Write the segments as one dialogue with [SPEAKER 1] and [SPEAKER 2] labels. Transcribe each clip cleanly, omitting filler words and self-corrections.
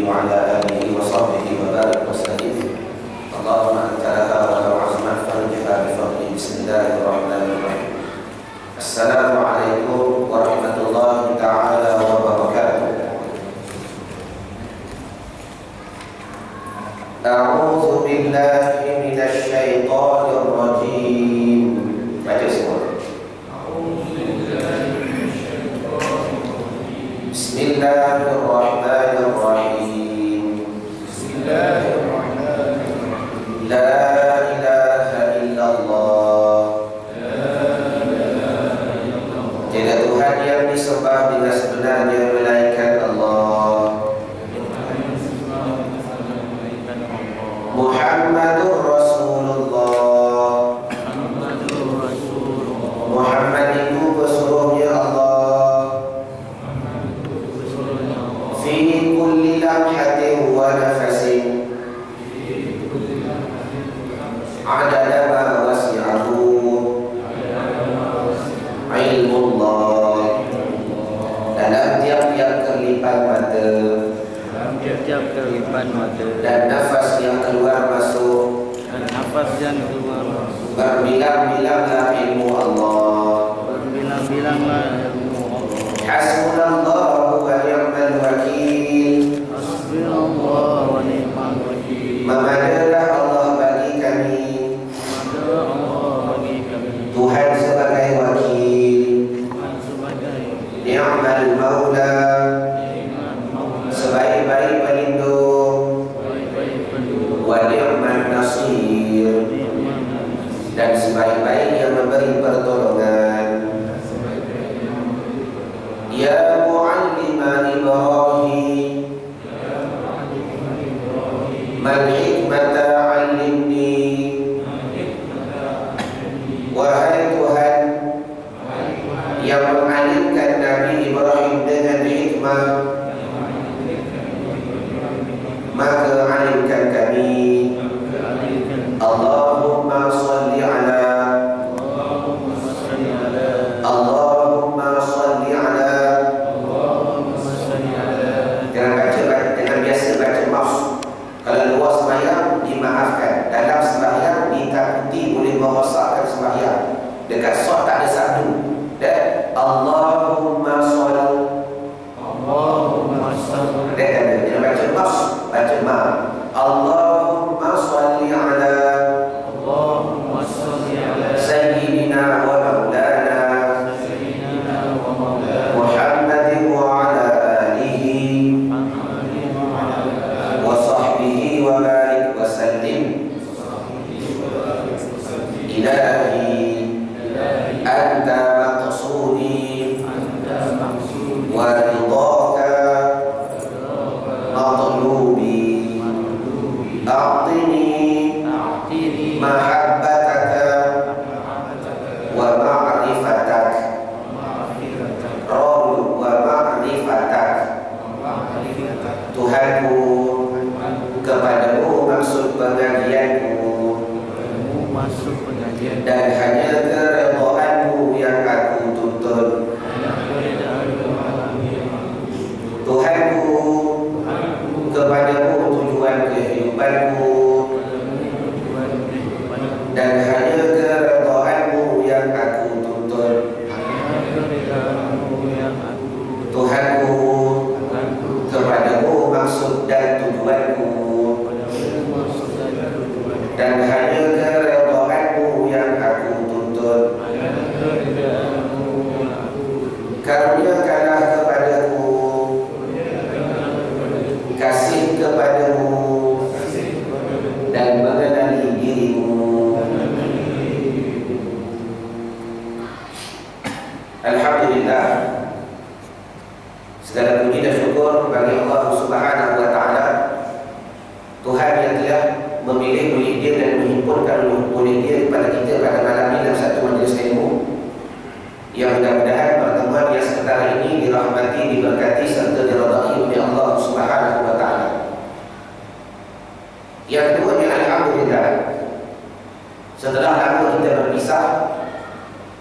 [SPEAKER 1] وعلى آله وصحبه وبارك وسلم. اللهم أنت لها ولو عظمت فرجها بفضل. بسم الله الرحمن الرحيم. السلام عليكم ورحمة الله تعالى وبركاته. أعوذ بالله من الشيطان الرجيم. Baca semua. Bismillahirrahmanirrahim. Bismillahirrahmanirrahim. La ilaha illallah. Tiada Tuhan yang disembah dengan sebenarnya melainkan Allah. Muhammadur Rasulullah. Muhammad itu pesuruhnya Allah. Fi kulli lamhatin wa nafasin adada ma wasi'ahu ilmullah. Dalam tiap-tiap kelipan mata dan nafas yang keluar masuk, berbilang-bilanglah ilmu Allah. Hasbunallahu wa ni'mal wakil. Memadalah Allah bagi kami, Tuhan sebagai wakil. Ni'mal maula, sebaik-baik pelindung. Wa ni'man nasir, dan sebaik-baik yang memberi pertolongan. Ya mu'allima Ibrahim, mal hikmata 'allimni. Wahai Tuhan yang mengalimkan Nabi Ibrahim dengan hikmah, maka alimkan kami. Allahumma salli ala, Allahumma salli ala. Jangan baca dengan biasa baca maaf. Kalau luar sembahyang dimaafkan, dalam sembahyang ditakuti boleh merosakkan sembahyang. Dekat solat tak ada satu. Dan Allahumma salli, Allahumma salli. Jangan baca maaf, baca maaf. Allahumma salli ala, Allahumma salli ala sayyidina wa maulana Muhammadin wa ala alihi wa sahbihi wa barik wa sallim. Ilahi anta maqsudi wa ridhaka matlubi. A'tini mahabbataka wa ma'rifatak. Rabb wa ma'rifatak. Tuhanku, kepadamu maksud pengajianku, dan hanya keredaanmu yang aku tuntut. Tuhanku, kepadamu tujuan kehidupanku, dan hanya keredaanmu yang aku tuntut. Tuhanku, kepadamu maksud dan tujuanku, dan hanya keredaanmu yang aku tuntut. Karuniakanlah kepadaku kasih kepadamu dan mengenali dirimu. Alhamdulillah, segala puji dan syukur bagi Allah Subhanahu wa taala, Tuhan yang telah memilih oleh Dia dan menghimpunkan oleh Dia kepada kita pada malam ini dalam satu majlis ilmu yang mudah-mudahan pertemuan yang sebentar ini dirahmati, diberkati serta diridai oleh Allah Subhanahu wa taala. Yang kedua, alhamdulillah, setelah lama kita berpisah,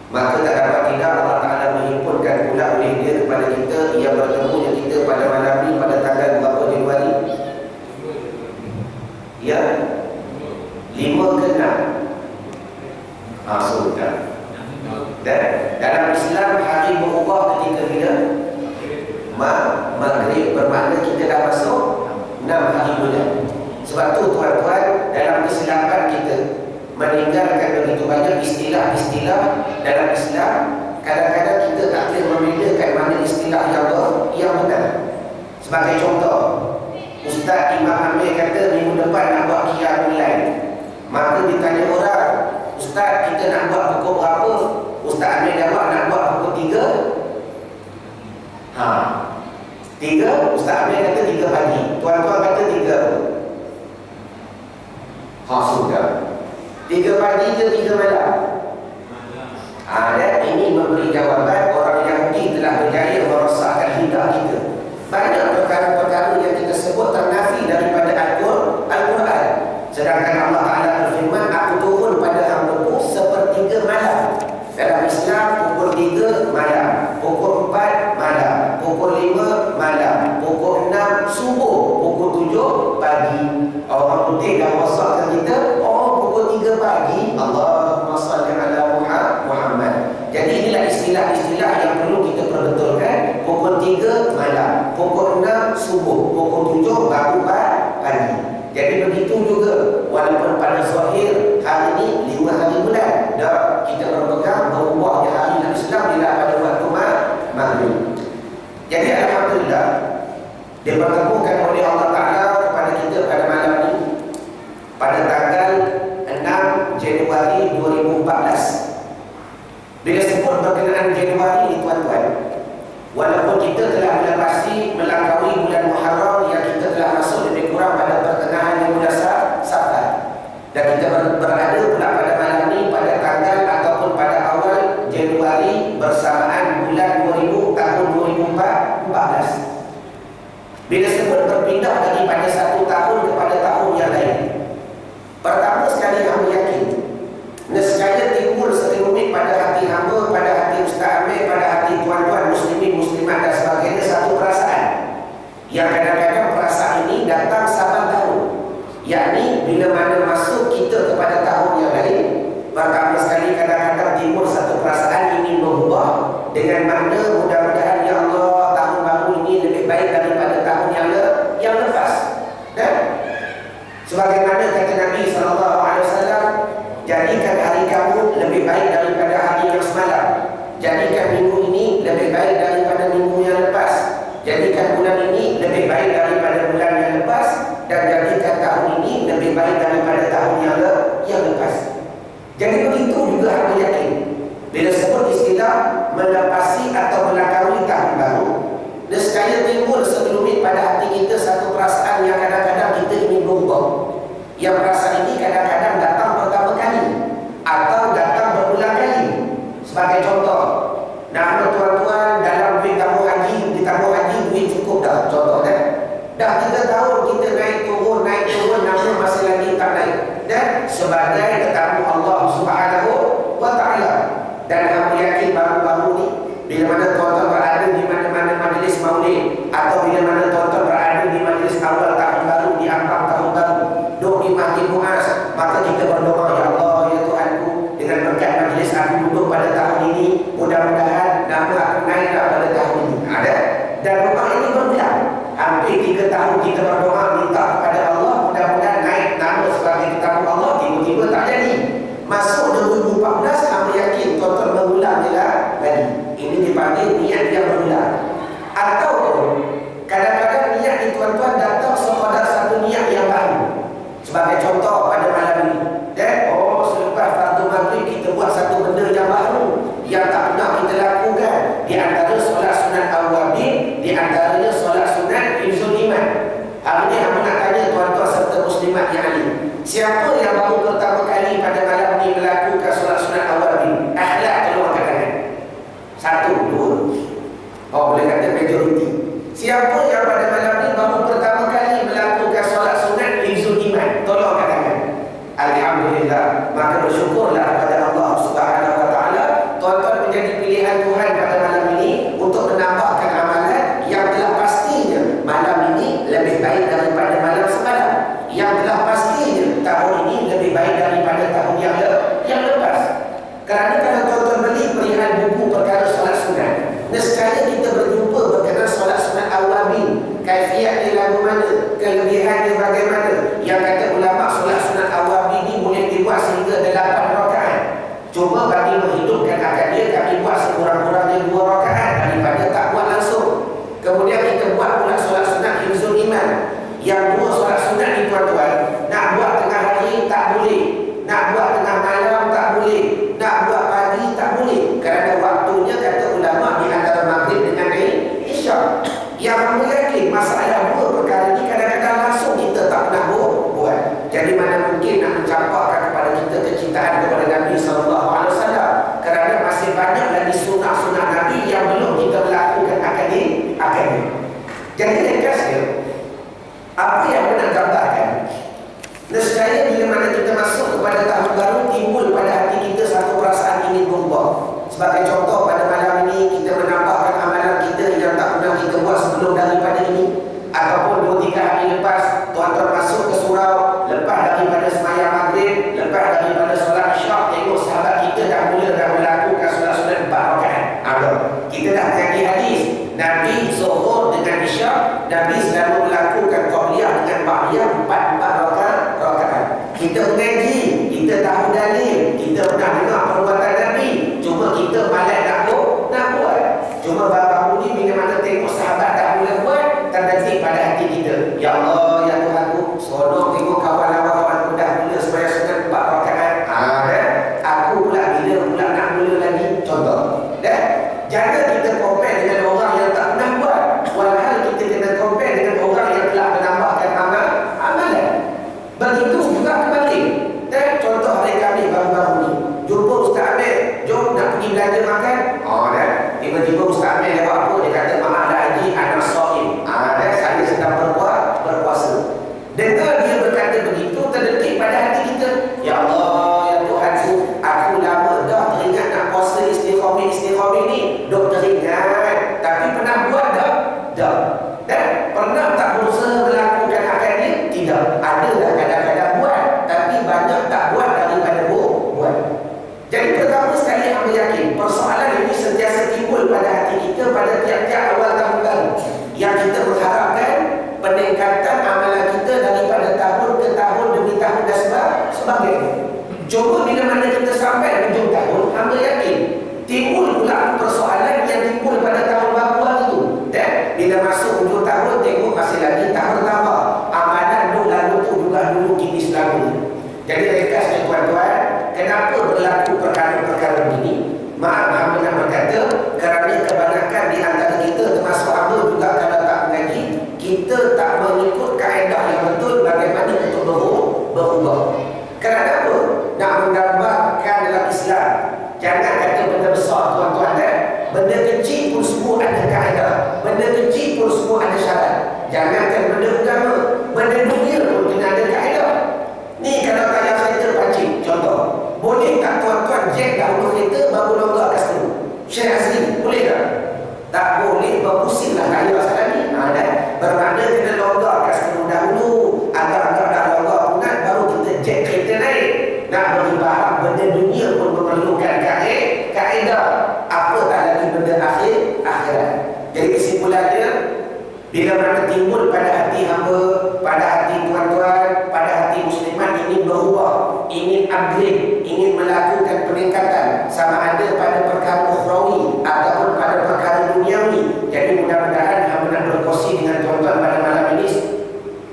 [SPEAKER 1] maka tak dapat tidak Allah Ta'ala menghimpunkan pula oleh Dia kepada kita yang bertemunya kita pada malam ini pada tanggal berapa Januari Islam, kadang-kadang kita tak boleh membedakan mana istilah yang benar. Sebagai contoh, Ustaz Imam Amir kata minggu depan nak buat qiyamul lail. Maka ditanya orang, Ustaz kita nak buat pukul berapa? Ustaz Amir jawab nak buat pukul 3. 3, Ustaz Amir kata 3 pagi. Tuan-tuan kata 3. Sudah. 3 pagi ke 3 malam? Dan ini memberi jawapan orang Yahudi telah berjaya merosakkan lidah kita. Banyak perkara-perkara yang kita sebut ternafi daripada Al-Quran. Sedangkan Allah Ta'ala berfirman, aku turun pada hamba-Ku sepertiga malam. Dalam Islam, pukul 3 malam, pukul 4 malam, pukul 5 malam, pukul 6 subuh, pukul 7 pagi. Orang putih dah wasakkan kita, pukul 3 pagi, Allahumma salli ala Muhammad. Jadi inilah istilah-istilah yang perlu kita perbetulkan. Pukul 3 malam, pukul 6 subuh, pukul 7 baru pagi. Jadi begitu juga, walaupun pada zahir hari ini 5 hari bulan, dah kita berpegang berubahnya hari Islam bila pada waktu maghrib. Jadi alhamdulillah dipertemukan oleh Allah Ta'ala kepada kita pada malam ini pada tanggal 6 Januari 2014. Bila sebut berkenaan Januari ini tuan-tuan, walaupun kita telah melangkaui bulan Muharram yang kita telah masuk lebih kurang pada pertengahan bulan Safar, dan kita berada pula pada malam ini pada tanggal ataupun pada awal Januari bersamaan bulan 2000 tahun 2014. Bila sebut berpindah daripada satu tahun kepada tahun yang lain, pertama sekali hamba yakin nescaya timbul sekelumit pada hati hamba, pada hati Ustaz Amir, pada hati tuan-tuan muslimin, muslimat dan sebagainya satu perasaan yang kadang-kadang perasaan ini datang saban tahun, yakni bila mana masuk kita kepada tahun yang lain, pertama sekali kadang-kadang timbul satu perasaan ingin berubah dengan makna mudah-mudahan ya Allah tahun baru ini lebih baik daripada tahun yang lepas. Dan sebagaimana kata Nabi SAW, jadikan hari kamu lebih baik daripada hari yang semalam, jadikan minggu ini lebih baik daripada minggu yang lepas, jadikan bulan ini lebih baik daripada bulan yang lepas, dan jadikan tahun ini lebih baik daripada tahun yang lepas. Jadi begitu juga aku yakin bila sebut istilah melepasi atau melangkaui tahun baru, nescaya timbul sekelumit pada hati kita satu perasaan yang kadang-kadang kita ingin berubah. Yang perasaan ini kadang-kadang datang pertama kali atau datang berulang kali. Sebagai contoh, nama tuan-tuan dalam duit tabung haji, di tabung haji duit cukup dah, contoh dah. Dah 3 tahun kita naik turun, nama masih lagi tak naik. Dan sebagai tetamu Allah Subhanahu wa Ta'ala. Dan aku yakin baru-baru ni, bila mana tuan-tuan berada di mana-mana majlis maulid, atau bila mana tuan-tuan berada di majlis awal tahun baru, di ambang tahun baru, duduk di Masjid Muaz, maka kita berdoa, ya Allah, ya Tuhanku, dengan berkat majlis aku duduk pada tahun ini, mudah-mudahan nama aku naik pada tahun ini. Ada. Dan doa ini berulang. Hampir 3 tahun kita berdoa minta kepada Allah, mudah-mudahan naik nama sebagai tetamu Allah, tiba-tiba tak jadi. Masuk 2014, aku yakin tuan-tuan berulangnya lagi. Ini dipanggil niat yang berulang. Atau kadang-kadang niat di tuan-tuan datang sekadar satu niat yang baru. Sebagai contoh pada malam ini, selepas fardu maghrib kita buat satu benda yang baru yang tak pernah kita lakukan. Di antara solat sunat awwabin, di antaranya solat sunat hifzul iman. Hari ini aku nak tanya tuan-tuan serta muslimat yang ada, siapa yang baru pertama kali pada malam ini melakukan solat sunat awwabin? Akhlak, tolong angkat tangan. 1, 2. Boleh kata majoriti. Siapa yang pada malam ini baru pertama kali melakukan solat sunat hifzul iman? Tolong angkat tangan. Alhamdulillah. Maka bersyukurlah kepada Allah Subhanahu wa Ta'ala, tuan-tuan menjadi pilihan Tuhan pada malam ini untuk menambahkan amalan yang telah pastinya malam ini lebih baik daripada malam semalam, yang telah pastinya tahun ini lebih baik daripada tahun yang lepas. Kerana kalau tuan-tuan beli perihal buku perkara solat sunat, nescaya kita berjumpa berkenaan solat sunat awwabin, kaifiat dia lagu mana, kelebihan dia bagaimana. Yang kata ulama solat sunat awwabin ini boleh dibuat sehingga 8 rakaat. Cuma bagi menghidupkan akad dia, Sebagai contoh, pada malam ini kita menambahkan amalan kita yang tak pernah kita buat sebelum daripada ini. Ataupun 2-3 hari lepas tuan-tuan masuk ke surau, lepas daripada sembahyang maghrib, lepas daripada solat isyak, tengok sahabat kita dah melakukan solat-solat 4 rakaat. Kita dah mengaji hadis, Nabi zuhur dengan isyak, Nabi selalu melakukan qabliyah dengan ba'diyah 4 rakaat. Kita mengaji, kita tahu dalil, kita pernah dengar perbuatan Nabi, cuma kita malas nak buat. Cuma baru ni bila mana tengok sahabat dah mula buat, terdetik pada hati kita, ya Allah, ya Tuhanku, seronok tengok kawan-kawan dah mula sembahyang sunat 4 rakaat. Aku pula bila pula nak mula lagi. Contoh, jangan kita compare dengan orang yang tak pernah buat, walhal kita kena compare dengan orang yang telah menambahkan amalan. Begitu juga kembali. Contoh hari kami baru-baru ni, jumpa Ustaz Amir, jom nak pergi belanja makan. Tiba-tiba Ustaz Amir lewat apa, dia kata, maaf dah haji, anak so'im. Saya sedang berpuasa. Dengar dia berkata begitu, terdetik pada hati kita, ya Allah, ya Tuhanku, aku lama dah teringat nak puasa istiqamah ni, dok teringat, tapi pernah buat dah? Dan pernah tak berusaha melakukan akan ni? Tidak. Ada dah kadang-kadang buat, tapi banyak tak buat daripada buat. Jadi pertama sekali hamba yakin, persoalan ini sentiasa timbul pada hati kita pada tiap-tiap awal tahun baru, yang kita mengharapkan peningkatan amalan kita daripada tahun ke tahun demi tahun dan sebagainya. Cuma bila mana kita sampai hujung tahun, hamba yakin timbul pula persoalan yang timbul pada tahun baru itu. Dan bila masuk hujung tahun, tengok masih lagi tahun tambah, amalan lalu tu juga dulu kini selalu. Jadi ringkasnya tuan-tuan, kenapa berlaku perkara-perkara begini? Maaf hamba nak berkata, kerana kebanyakan di antara kita, termasuk hamba juga kalau tak mengaji, kita tak mengikut kaedah yang betul bagaimana untuk berubah. Kerana apa? Nak menggambarkan dalam Islam, jangan kata benda besar tuan-tuan, benda kecil pun semua ada kaedah, benda kecil pun semua ada syarat. Jangankan benda agama, benda dunia pun kena ada kaedah. Ni kalau tayar kereta pancing, contoh, boleh tak tuan-tuan jack dahulu kereta baru longgar kat situ? Syekh Azri, boleh tak? Tak boleh, berpusinglah tayar sekali. Bermakna kena longgar kat situ dahulu, agak-agak dah longgar punat, baru kita jack kereta naik. Nak beri faham, benda dunia pun memerlukan kaedah, apa tak lagi benda akhirat. Jadi kesimpulannya, bila mana timbul pada hati hamba, pada hati tuan-tuan, pada hati muslimat ingin berubah, ingin upgrade, ingin melakukan peningkatan, sama ada pada perkara ukhrawi ataupun pada perkara duniawi. Jadi mudah-mudahan hamba nak berkongsi dengan tuan-tuan pada malam ini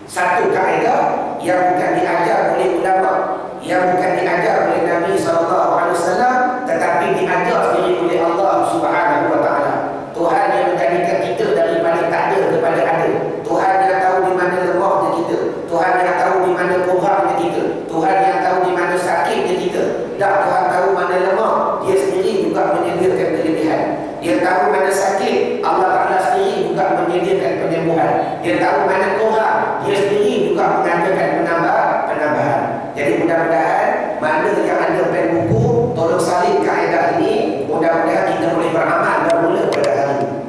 [SPEAKER 1] satu kaedah yang bukan diajar oleh ulama, yang bukan diajar oleh Nabi SAW, tetapi diajar sendiri oleh Allah Subhanahu Wa Taala. Tuhan yang menjadikan kita daripada tak ada kepada ada. Tuhan yang tahu di mana lemahnya kita, Tuhan yang tahu di mana kurangnya kita, Tuhan yang tahu di mana sakitnya kita. Dan Tuhan tahu mana lemah, Dia sendiri juga menyediakan kelebihan. Dia tahu mana sakit, Allah Ta'ala sendiri juga menyediakan penyembuhan. Dia tahu mana kurang, Dia sendiri juga mengadakan penambahan. Jadi mudah-mudahan mana yang ada pen buku, tolong salin kaedah ini. Mudah-mudahan kita boleh beramal bermula pada hari ini.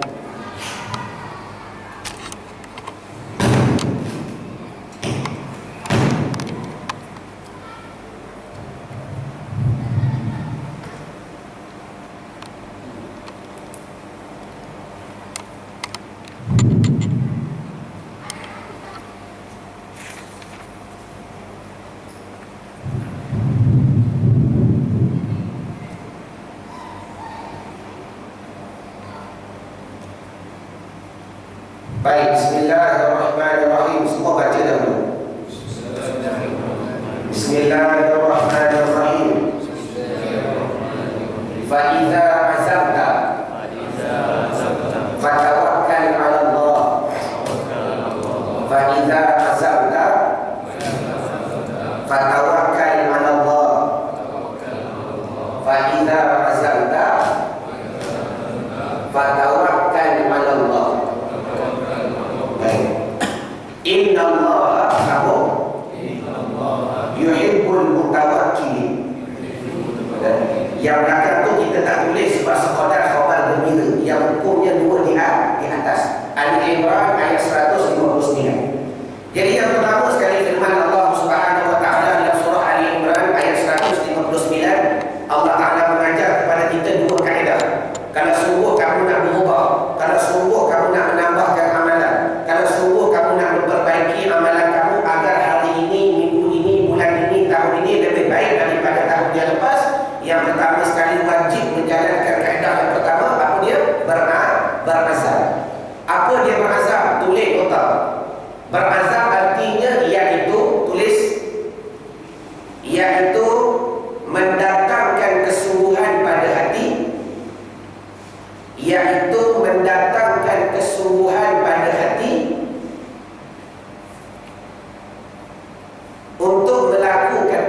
[SPEAKER 1] Baik, bismillahirrahmanirrahim. Semua baca dahulu. Bismillahirrahmanirrahim. Fa idza azamta fatawakkal 'ala Allah. Fa idza azamta fatawakkal 'ala Allah. Fa idza azamta fatawakkal 'ala Allah. Inna Allah yuhibbul mutawakkilin. Yang belakang tu kita tak tulis sebab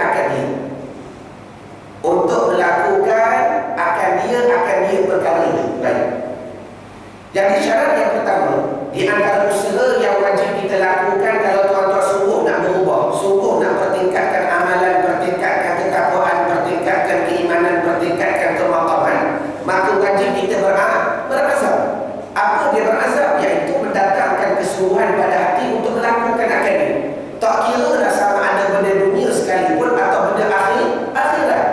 [SPEAKER 1] akan dia, untuk melakukan akan dia perkara itu. Baik. Jadi syarat yang pertama, di antara usaha yang wajib kita lakukan kalau tuan-tuan sungguh nak berubah, sungguh nak pertingkatkan amalan, pertingkatkan ketakwaan, pertingkatkan keimanan, pertingkatkan kemaqaman, maka wajib kita berazam. Apa dia berazam? Iaitu mendatangkan kesungguhan pada hati untuk melakukan akan ini. Tak kira dah sama ada benda dunia sekalipun atau benda akhirat.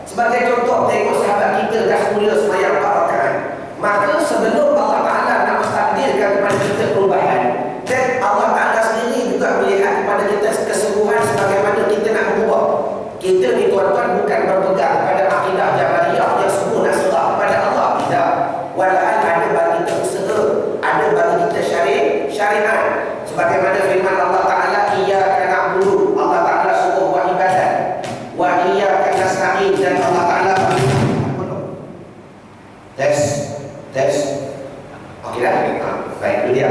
[SPEAKER 1] Sebagai contoh, tengok sahabat kita dah mula sembahyang 4 rakaat. Maka sebelum Allah Ta'ala nak mentakdirkan kepada kita perubahan, dan Allah Ta'ala sendiri juga melihat kepada kita kesungguhan sebagaimana kita nak berubah. Kita ni tuan-tuan bukan berpegang pada akidah Jabariyah yang semua nak serah kepada Allah. Tidak. Walaupun ada bagi kita usaha, ada bagi kita syariat. Sebagaimana firman Allah Ta'ala, iyyaka na'budu, Allah Ta'ala suruh buat ibadat, wa iyyaka nasta'in, dan Allah Ta'ala tes. Okey dah? Baik, itu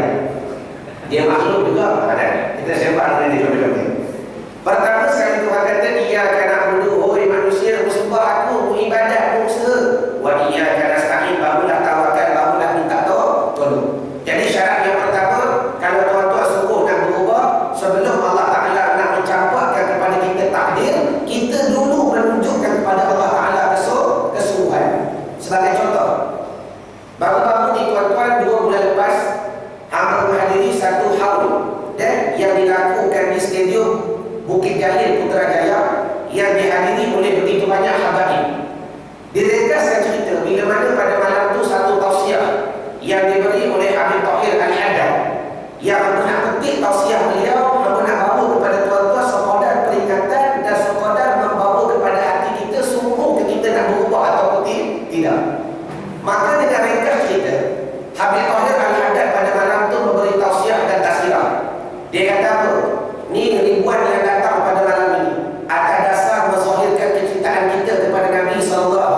[SPEAKER 1] dia makhluk juga ada. Kita sembah dengan dia coba-coba. Pertama sekali Tuhan kata, iyyaka na'budu, oi manusia, sembah aku, ibadat, usaha. Wa iyyaka nasta'in, barulah tawakal, barulah minta tolong. Jadi syarat yang pertama, kalau tuan-tuan sungguh nak berubah, sebelum Allah Ta'ala nak mencampakkan kepada kita takdir, kita dulu menunjukkan kepada Allah Ta'ala kesungguhan. Sebagai contoh, baru-baru ni tuan-tuan 2 bulan lepas hamba menghadiri satu haul dan yang dilakukan di stadium Bukit Jalil Putrajaya yang dihadiri oleh begitu banyak habaib. Diringkaskan cerita bila mana pada malam tu satu tausiah yang diberi oleh Habib Tahir Al-Haddad yang nak petik tausiah beliau, nak bawa kepada tuan-tuan sekadar peringatan dan sekadar membawa kepada hati kita sungguh kita nak berubah atau tidak. Maka dengan ringkas cerita, Habib Tahir Al-Haddad pada malam tu memberi tausiah dan tazkirah. Dia kata apa? Ni ribuan yang datang pada malam ini atas dasar menzahirkan kecintaan kita kepada Nabi SAW.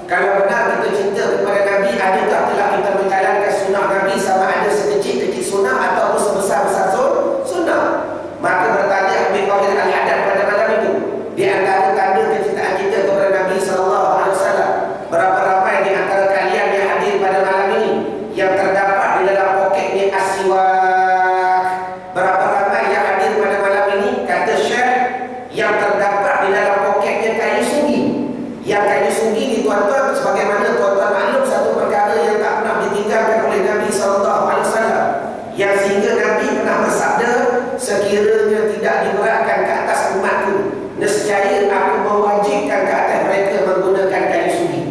[SPEAKER 1] Kalau benar kita cinta kepada Nabi, adakah telah kita menjalankan sunnah Nabi, sama ada sekecil-kecil sunnah ataupun sebesar-besar sunnah? Maka bertanya Habib Tahir Al-Haddad pada malam itu, di antara tanda kecintaan kita kepada Nabi SAW, berapa ramai di antara kalian yang hadir pada malam ini yang terdapat di dalam poketnya as-siwak? Berapa ramai yang hadir pada malam ini, kata Syekh, yang terdapat di dalam poketnya kayu sunggi? Yang kayu sunggi ni tuan-tuan, sebagaimana tuan-tuan maklum, satu perkara yang tak pernah ditinggalkan oleh Nabi SAW, yang sehingga Nabi pernah bersabda, sekiranya tidak diberatkan ke atas umatku, nescaya aku mewajibkan ke atas mereka menggunakan kayu sunggi.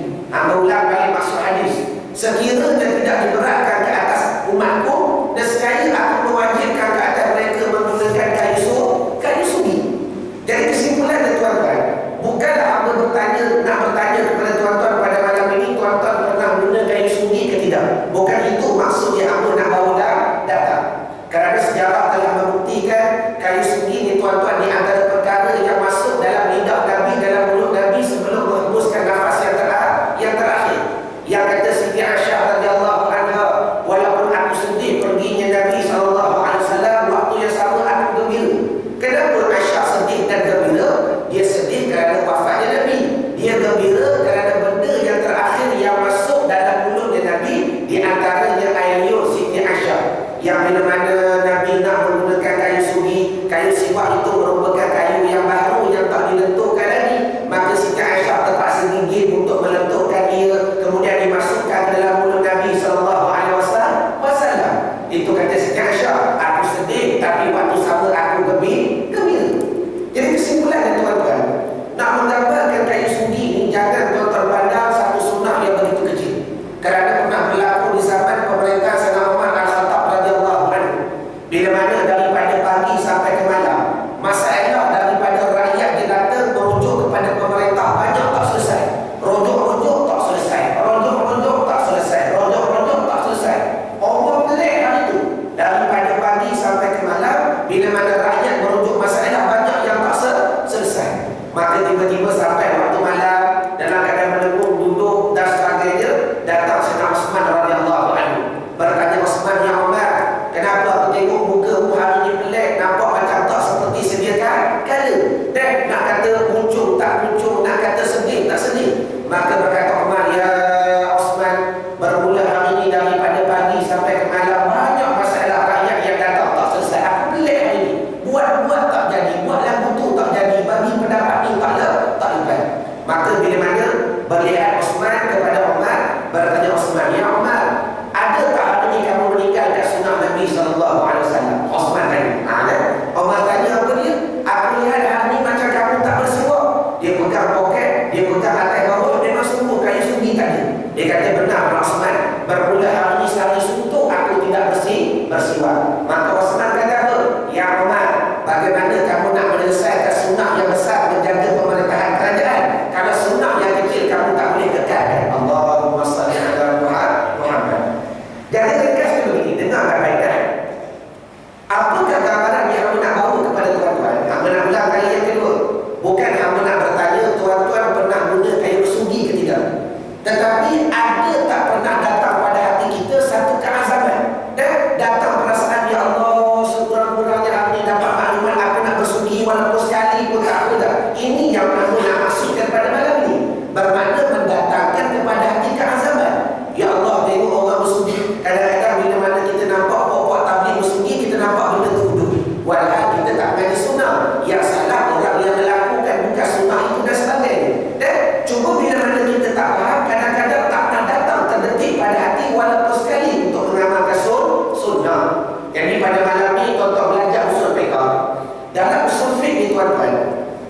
[SPEAKER 1] Ulang balik maksud hadis, sekiranya tidak diberatkan ke atas umatku, nescaya aku mewajibkan ke atas mereka menggunakan kayu sunggi. Jadi kesimpulannya tuan-tuan, bukanlah hamba nak bertanya kepada tuan-tuan pada malam ini, tuan-tuan pernah guna kayu sunggi ke tidak. Bukan itu maksudnya hamba nak bawa data. Kerana sejarah telah membuktikan kayu sunggi ni tuan-tuan di antara perkara yang masuk dalam lidah Nabi, dalam mulut Nabi sebelum menghembuskan nafas yang terakhir. Yang kata Siti Aisyah radhiyallahu anha, walaupun aku sedih perginya Nabi SAW, waktu yang sama aku gembira. Kenapa Aisyah sedih dan gembira? Dia sedih kerana wafatnya Nabi. Dia gembira kerana benda yang terakhir yang masuk dalam mulutnya Nabi, di antaranya air liur Siti Aisyah, yang bila mana Nabi nak menggunakan kayu sunggi, kayu siwak itu merupakan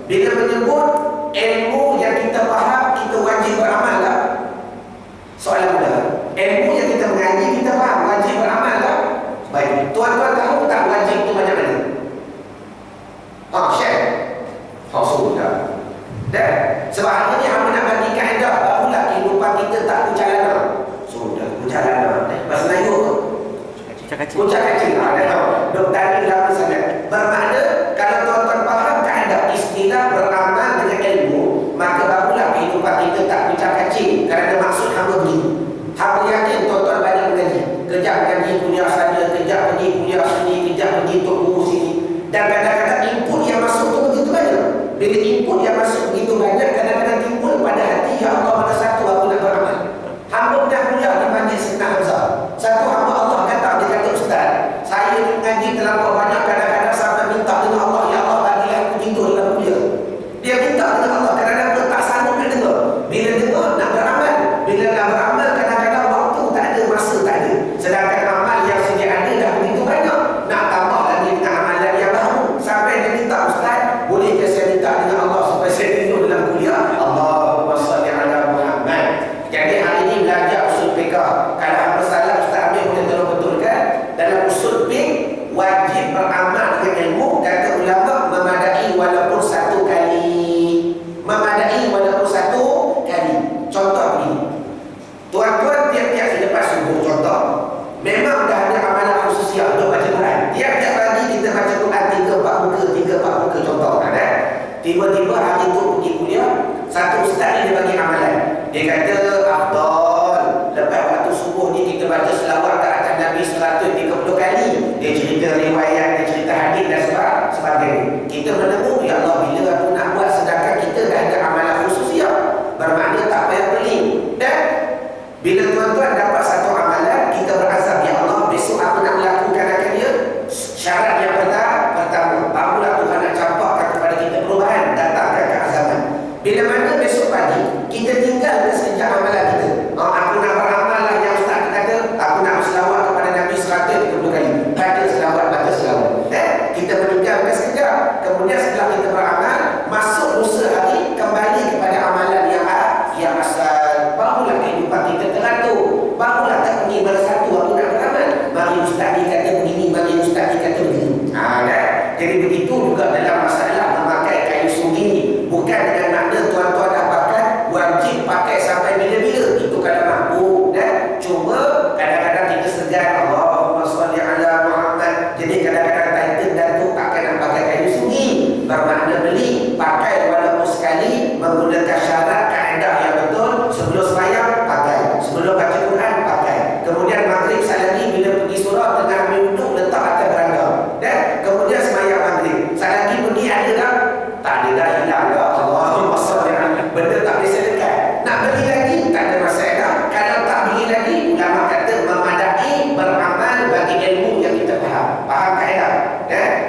[SPEAKER 1] Bila menyebut ilmu yang kita faham, kita wajib beramal lah. Soalan mudah. Ilmu yang kita mengaji, kita faham, wajib beramal lah. Baik, tuan-tuan tahu tak wajib itu macam mana? Share. Sudah. Dan sebab hari ni hamba nak bagi kaedah, barulah kehidupan kita tak kucalana. Sudah, kucalana. Bahasa Melayu apa? Kucak kacil. Dok tadi lama sangat. Bermakna kalau tuan-tuan faham kaedah istilah beramal dengan ilmu, maka barulah kehidupan kita tak kucak kacil. Kerana maksud hamba begini. Hamba yakin tuan-tuan banyak mengaji. Kejap mengaji kuliah sana, kejap pergi kuliah sini, kejap pergi untuk guru sini. Dan kadang-kadang input yang masuk tu begitu banyak. Bila input yang masuk begitu banyak, kadang-kadang timbul pada hati, ya Allah, mana satu aku nak beramal. Hamba pernah kuliah di Masjid Sayyidina Hamzah. Satu hamba Allah datang, dia kata, Ustaz, saya mengaji terlampau banyak, kadang-kadang sampai minta dengan Allah, ya Allah, bagilah aku tidur dalam kuliah. Dia minta dengan Allah, kadang-kadang tak sanggup dia dengar. Bila dengar, nak beramal. Bila nak beramal, kadang-kadang waktu tak ada, masa tak ada. Sedangkan amal yang sedia ada dah begitu banyak. Nak tambah lagi dengan amalan yang baru. Sampai dia minta, Ustaz, boleh ke saya minta dengan Allah supaya saya tidur dalam kuliah? Allahumma salli ala Muhammad. Jadi hari ini belajar usul fiqah. Kalau hamba salah, Ustaz Amir boleh tolong betulkan. Dalam usul fiqh, wajib beramal dengan ilmu. Kata ulama, memadai walaupun satu kali. Memadai walaupun satu kali. Contoh begini. Tuan-tuan tiap-tiap selepas subuh, contoh, memang dah ada amalan khususnya untuk baca Quran. Tiap-tiap pagi kita baca Quran 3-4 muka, 3-4 muka, contoh kan. Tiba-tiba hari tu pergi kuliah, satu ustaz ni dia bagi amalan. Dia kata, afdal, lepas waktu subuh ni kita baca selawat ke atas Nabi 130 kali. Dia cerita riwayat, dia cerita hadis dan sebagainya. Kita menemu, ya Allah, bila aku nak buat sedangkan kita dah ada amalan khususnya, bermakna tak payah peling. Dan bila tuan-tuan dapat satu amalan, kita berazam, ya Allah, besok aku nak melakukan akan dia. Syarat yang pertama, barulah Tuhan nak campakkan kepada kita perubahan, datangkan keazaman. Bila mana besok pagi, kita tinggalkan sekejap amalan kita. Aku nak beramal lah yang Ustaz kata, aku nak berselawat kepada Nabi 130 kali. Baca selawat, baca selawat. Kita meninggalkan sekejap. Kemudian setelah kita beramal, masuk lusa hari, kembali kepada amalan yang asal. Barulah kehidupan kita teratur. Barulah tak pergi pada satu, aku nak beramal. Mari Ustaz ni kata begini, mari Ustaz ni kata begini. Jadi begitu juga dalam masalah memakai kayu sungi. Bukan dengan makna tuan-tuan dapatkan wajib pakai sampai bila-bila. Itu kalau mampu. Cuma kadang-kadang kita segan, Allahumma salli ala Muhammad. Jadi kadang-kadang titan dan tu pakai nak pakai kayu sungi. Bermakna beli, pakai walaupun sekali, menggunakan syarat kaedah yang betul. Sebelum sembahyang pakai, sebelum baca Quran pakai. Kemudian maghrib lagi bila pergi surau tengah duduk letak atas beranda. Dan kemudian sembahyang maghrib. Lagi pergi ada dah? Tak ada dah, hilang dah. Allahumma salli ala. Benda tak boleh sedekah. Nak beli lagi tak ada masalah. Kalau tak beli lagi, ulama kata memadai beramal bagi ilmu yang kita faham. Faham kaedah?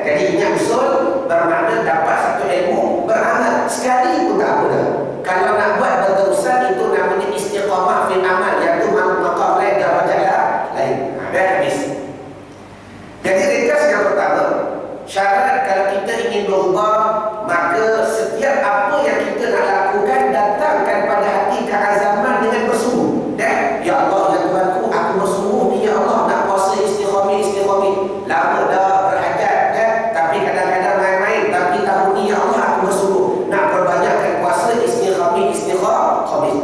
[SPEAKER 1] Jadi ingat usul bermakna dapat satu ilmu, beramal sekali pun tak apa dah. Kalau nak buat berterusan, itu namanya istiqamah fil amal, iaitu maqam lain darajat lain. Dah habis. Jadi ringkas yang pertama, syarat kalau kita ingin berubah, maka setiap apa yang kita nak lakukan, datangkan pada hati keazaman dengan bersungguh. Dan ya Allah, ya Tuhanku, aku bersungguh ni, ya Allah, nak puasa istiqamah. Lama dah berhajat kan? Tapi kadang-kadang main-main. Tapi tahun ni, ya Allah, aku bersungguh nak perbanyakkan puasa istiqamah.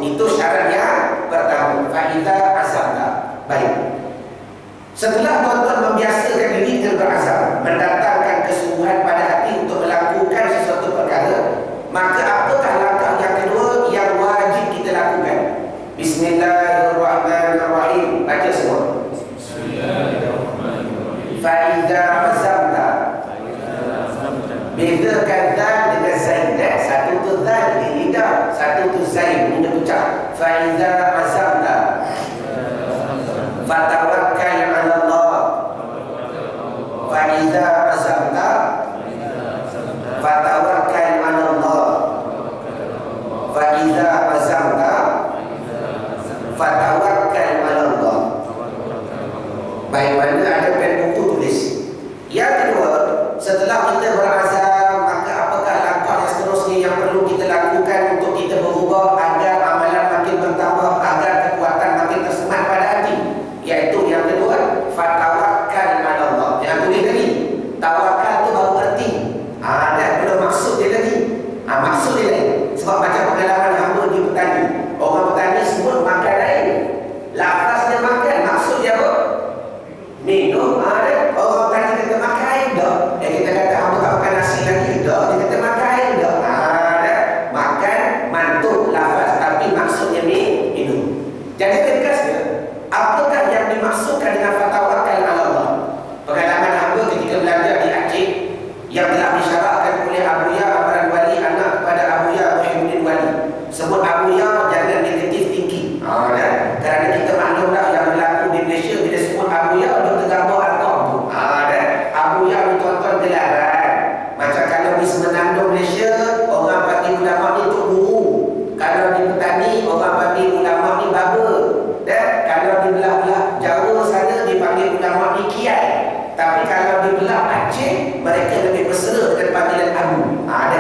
[SPEAKER 1] Itu syarat yang pertama. Faiza azamta. Baik. Setelah tuan-tuan membiasakan diri dengan berazam, mendatangkan kesungguhan pada hati untuk melakukan Kita kata hamba tak makan nasi lagi. Tak, dia kata makan air tak. Makan mantuk lafaz tapi maksudnya minum. Jadi tegas dia. Apakah yang dimaksudkan dengan fatawakal ala Allah? Pengalaman hamba ketika belajar di Aceh yang telah disyaratkan oleh Abu Ya Amran Wali, anak kepada Abu Ya Muhyiddin Wali. Sebut Abu Ya jangan negatif tinggi. Kerana kita maklum dah yang berlaku di Malaysia bila sebut Abu Ya untuk tergambar Al-Qam tu. Abu Ya ditonton gelaran. Macam kalau di Semenandung Malaysia, orang panggil ulama ni Tok Guru. Kalau di Petani, orang panggil ulama ni Baba. Dan kalau di belah-belah Jawa sana dipanggil ulama ni Kiai. Tapi kalau di belah Aceh, mereka lebih bersera dengan panggilan Abu. Ada